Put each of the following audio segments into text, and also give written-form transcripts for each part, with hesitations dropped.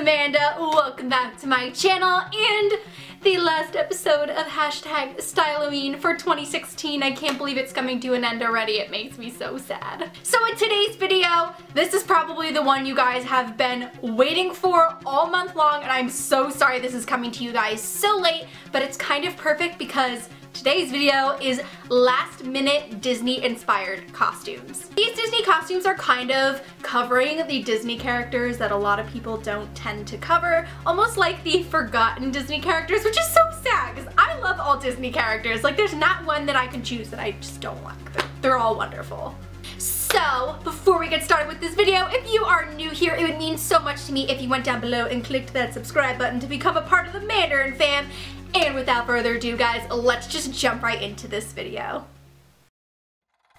Amanda. Welcome back to my channel and the last episode of #STYLOWEEN for 2016. I can't believe it's coming to an end already. It makes me so sad. So in today's video, this is probably the one you guys have been waiting for all month long, and I'm so sorry this is coming to you guys so late, but it's kind of perfect because today's video is last minute Disney inspired costumes. These Disney costumes are kind of covering the Disney characters that a lot of people don't tend to cover, almost like the forgotten Disney characters, which is so sad because I love all Disney characters. Like, there's not one that I can choose that I just don't like. They're all wonderful. So, before we get started with this video, if you are new here, it would mean so much to me if you went down below and clicked that subscribe button to become a part of the Mandarin fam. And without further ado, guys, let's just jump right into this video.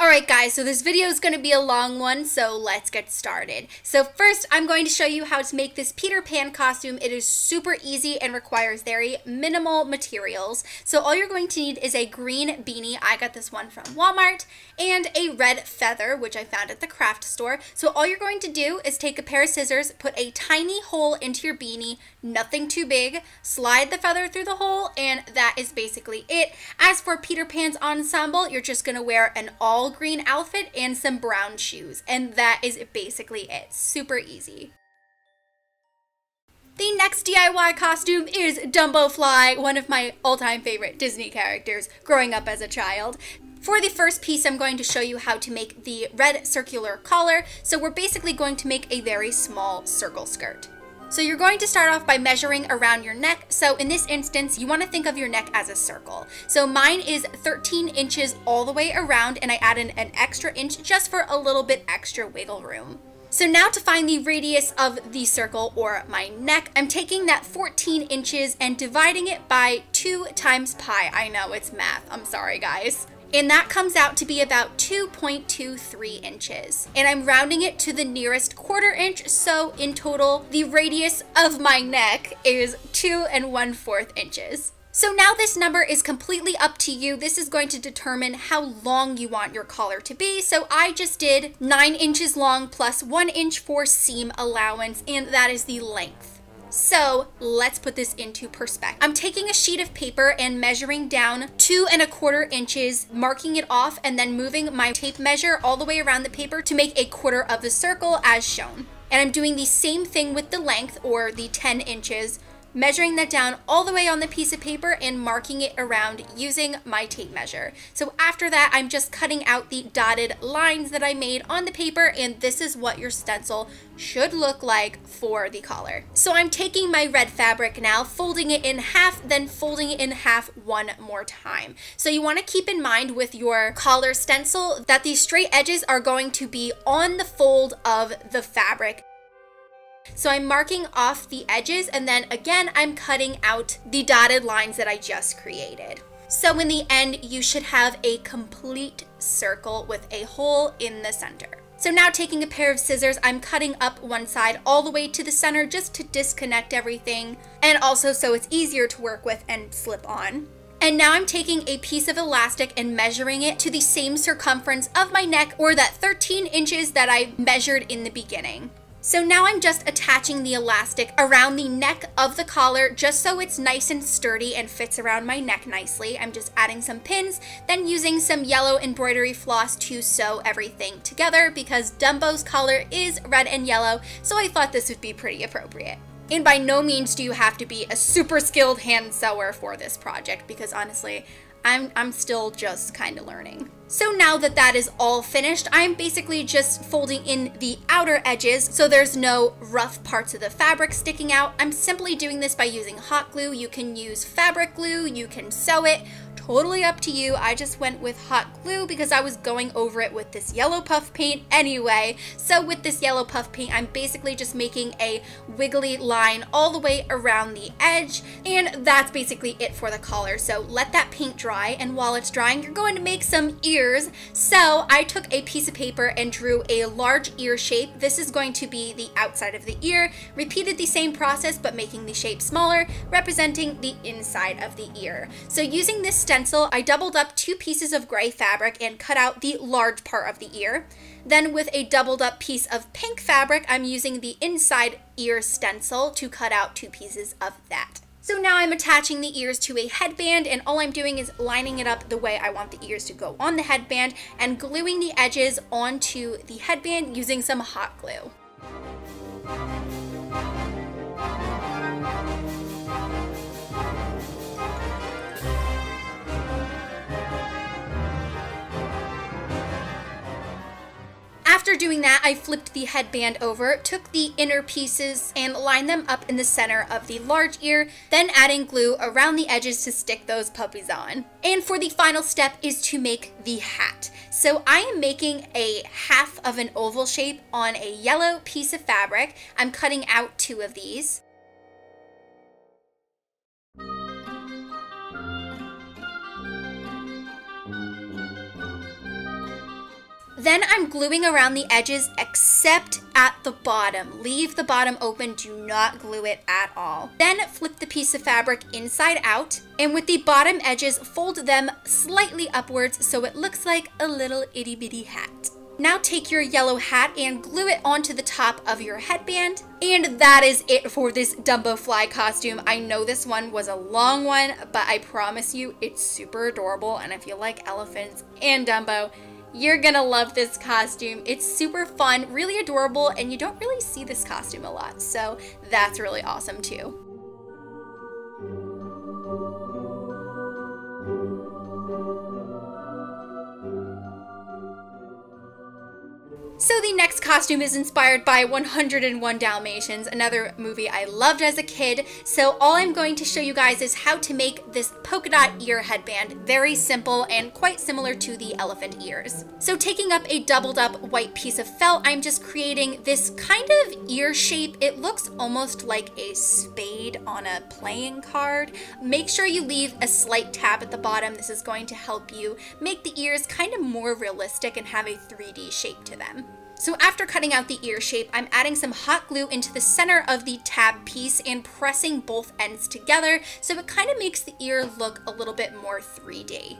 Alright guys, so this video is going to be a long one, so let's get started. So first, I'm going to show you how to make this Peter Pan costume. It is super easy and requires very minimal materials. So all you're going to need is a green beanie, I got this one from Walmart, and a red feather, which I found at the craft store. So all you're going to do is take a pair of scissors, put a tiny hole into your beanie, nothing too big, slide the feather through the hole, and that is basically it. As for Peter Pan's ensemble, you're just going to wear an all green outfit and some brown shoes, and that is basically it. Super easy. The next DIY costume is Dumbo Fly, one of my all-time favorite Disney characters growing up as a child. For the first piece, I'm going to show you how to make the red circular collar. So we're basically going to make a very small circle skirt. So you're going to start off by measuring around your neck. So in this instance, you want to think of your neck as a circle. So mine is 13 inches all the way around, and I added an extra inch just for a little bit extra wiggle room. So now to find the radius of the circle, or my neck, I'm taking that 14 inches and dividing it by 2 times pi. I know it's math, I'm sorry guys. And that comes out to be about 2.23 inches. And I'm rounding it to the nearest 1/4 inch, so in total, the radius of my neck is 2 1/4 inches. So now this number is completely up to you. This is going to determine how long you want your collar to be. So I just did 9 inches long plus 1 inch for seam allowance, and that is the length. So let's put this into perspective. I'm taking a sheet of paper and measuring down 2 1/4 inches, marking it off, and then moving my tape measure all the way around the paper to make a 1/4 of the circle as shown. And I'm doing the same thing with the length, or the 10 inches, measuring that down all the way on the piece of paper and marking it around using my tape measure. So after that, I'm just cutting out the dotted lines that I made on the paper, and this is what your stencil should look like for the collar. So I'm taking my red fabric now, folding it in half, then folding it in half one more time. So you want to keep in mind with your collar stencil that these straight edges are going to be on the fold of the fabric. So I'm marking off the edges, and then again, I'm cutting out the dotted lines that I just created. So in the end, you should have a complete circle with a hole in the center. So now taking a pair of scissors, I'm cutting up one side all the way to the center just to disconnect everything, and also so it's easier to work with and slip on. And now I'm taking a piece of elastic and measuring it to the same circumference of my neck, or that 13 inches that I measured in the beginning. So now I'm just attaching the elastic around the neck of the collar just so it's nice and sturdy and fits around my neck nicely. I'm just adding some pins, then using some yellow embroidery floss to sew everything together because Dumbo's collar is red and yellow, so I thought this would be pretty appropriate. And by no means do you have to be a super skilled hand sewer for this project, because honestly, I'm still just kind of learning. So now that that is all finished, I'm basically just folding in the outer edges so there's no rough parts of the fabric sticking out. I'm simply doing this by using hot glue. You can use fabric glue, you can sew it, totally up to you. I just went with hot glue because I was going over it with this yellow puff paint anyway. So with this yellow puff paint, I'm basically just making a wiggly line all the way around the edge, and that's basically it for the collar. So let that paint dry dry, and while it's drying, you're going to make some ears. So I took a piece of paper and drew a large ear shape. This is going to be the outside of the ear. Repeated the same process, but making the shape smaller, representing the inside of the ear. So using this stencil, I doubled up 2 pieces of gray fabric and cut out the large part of the ear. Then with a doubled up piece of pink fabric, I'm using the inside ear stencil to cut out 2 pieces of that. So now I'm attaching the ears to a headband, and all I'm doing is lining it up the way I want the ears to go on the headband and gluing the edges onto the headband using some hot glue. After doing that, I flipped the headband over, took the inner pieces and lined them up in the center of the large ear, then adding glue around the edges to stick those puppies on. And for the final step is to make the hat. So I am making a half of an oval shape on a yellow piece of fabric. I'm cutting out 2 of these. Then I'm gluing around the edges except at the bottom. Leave the bottom open, do not glue it at all. Then flip the piece of fabric inside out, and with the bottom edges, fold them slightly upwards so it looks like a little itty bitty hat. Now take your yellow hat and glue it onto the top of your headband. And that is it for this Dumbo fly costume. I know this one was a long one, but I promise you it's super adorable, and if you like elephants and Dumbo, you're gonna love this costume. It's super fun, really adorable, and you don't really see this costume a lot, so that's really awesome too. So the next costume is inspired by 101 Dalmatians, another movie I loved as a kid. So all I'm going to show you guys is how to make this polka dot ear headband. Very simple and quite similar to the elephant ears. So taking up a doubled up white piece of felt, I'm just creating this kind of ear shape. It looks almost like a spade on a playing card. Make sure you leave a slight tab at the bottom. This is going to help you make the ears kind of more realistic and have a 3D shape to them. So after cutting out the ear shape, I'm adding some hot glue into the center of the tab piece and pressing both ends together so it kind of makes the ear look a little bit more 3D.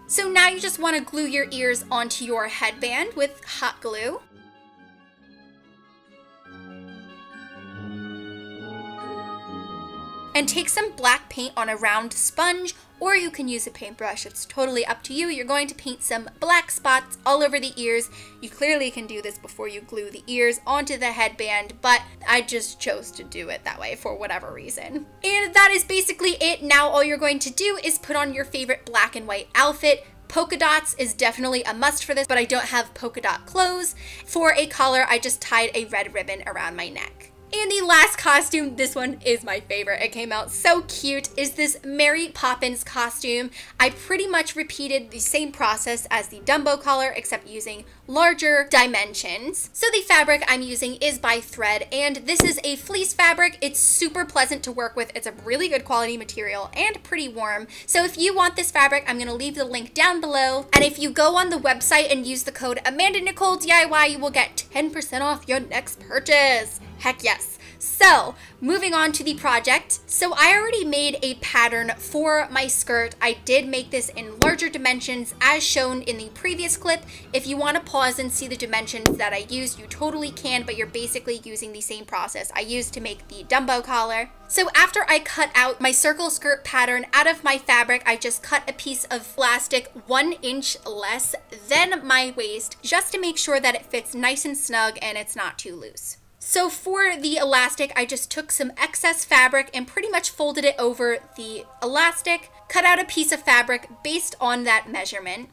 So now you just want to glue your ears onto your headband with hot glue. And take some black paint on a round sponge, or you can use a paintbrush. It's totally up to you. You're going to paint some black spots all over the ears. You clearly can do this before you glue the ears onto the headband, but I just chose to do it that way for whatever reason. And that is basically it. Now all you're going to do is put on your favorite black and white outfit. Polka dots is definitely a must for this, but I don't have polka dot clothes. For a collar, I just tied a red ribbon around my neck. And the last costume, this one is my favorite. It came out so cute, is this Mary Poppins costume. I pretty much repeated the same process as the Dumbo collar, except using larger dimensions. So the fabric I'm using is by thread, and this is a fleece fabric. It's super pleasant to work with. It's a really good quality material and pretty warm. So if you want this fabric, I'm gonna leave the link down below. And if you go on the website and use the code amandanicolediy, you will get 10% off your next purchase. Heck yes. So moving on to the project. So I already made a pattern for my skirt. I did make this in larger dimensions as shown in the previous clip. If you want to pause and see the dimensions that I used, you totally can, but you're basically using the same process I used to make the Dumbo collar. So after I cut out my circle skirt pattern out of my fabric, I just cut a piece of elastic 1 inch less than my waist just to make sure that it fits nice and snug and it's not too loose. So for the elastic, I just took some excess fabric and pretty much folded it over the elastic, cut out a piece of fabric based on that measurement.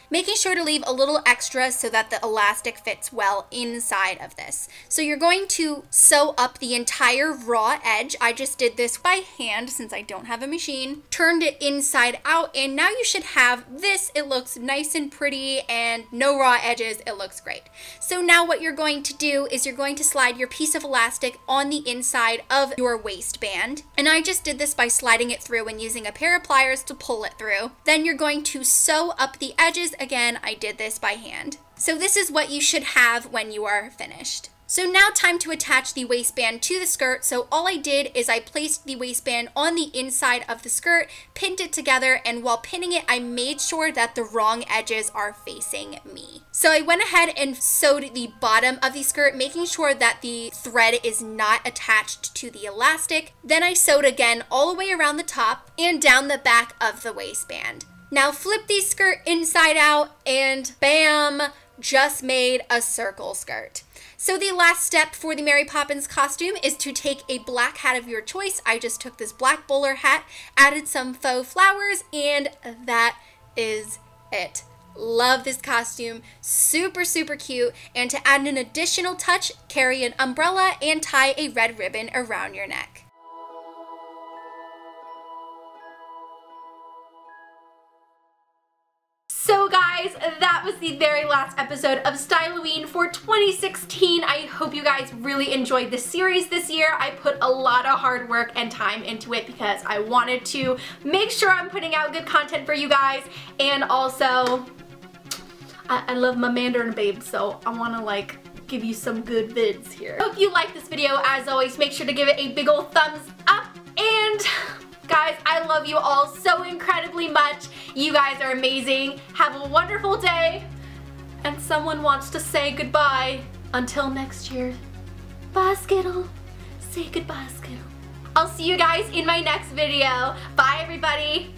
making sure to leave a little extra so that the elastic fits well inside of this. So you're going to sew up the entire raw edge. I just did this by hand since I don't have a machine. Turned it inside out, and now you should have this. It looks nice and pretty and no raw edges. It looks great. So now what you're going to do is you're going to slide your piece of elastic on the inside of your waistband. And I just did this by sliding it through and using a pair of pliers to pull it through. Then you're going to sew up the edges. Again, I did this by hand. So this is what you should have when you are finished. So now time to attach the waistband to the skirt. So all I did is I placed the waistband on the inside of the skirt, pinned it together, and while pinning it, I made sure that the wrong edges are facing me. So I went ahead and sewed the bottom of the skirt, making sure that the thread is not attached to the elastic. Then I sewed again all the way around the top and down the back of the waistband. Now flip the skirt inside out and bam, just made a circle skirt. So the last step for the Mary Poppins costume is to take a black hat of your choice. I just took this black bowler hat, added some faux flowers, and that is it. Love this costume, super, super cute. And to add an additional touch, carry an umbrella and tie a red ribbon around your neck. So guys, that was the very last episode of STYLOWEEN for 2016. I hope you guys really enjoyed the series this year. I put a lot of hard work and time into it because I wanted to make sure I'm putting out good content for you guys, and also I love my Mandarin babe, so I want to like give you some good vids here. Hope you liked this video. As always, make sure to give it a big old thumbs up, and guys, I love you all so incredibly much. You guys are amazing. Have a wonderful day. And someone wants to say goodbye. Until next year. Bye, Skittle. Say goodbye, Skittle. I'll see you guys in my next video. Bye, everybody.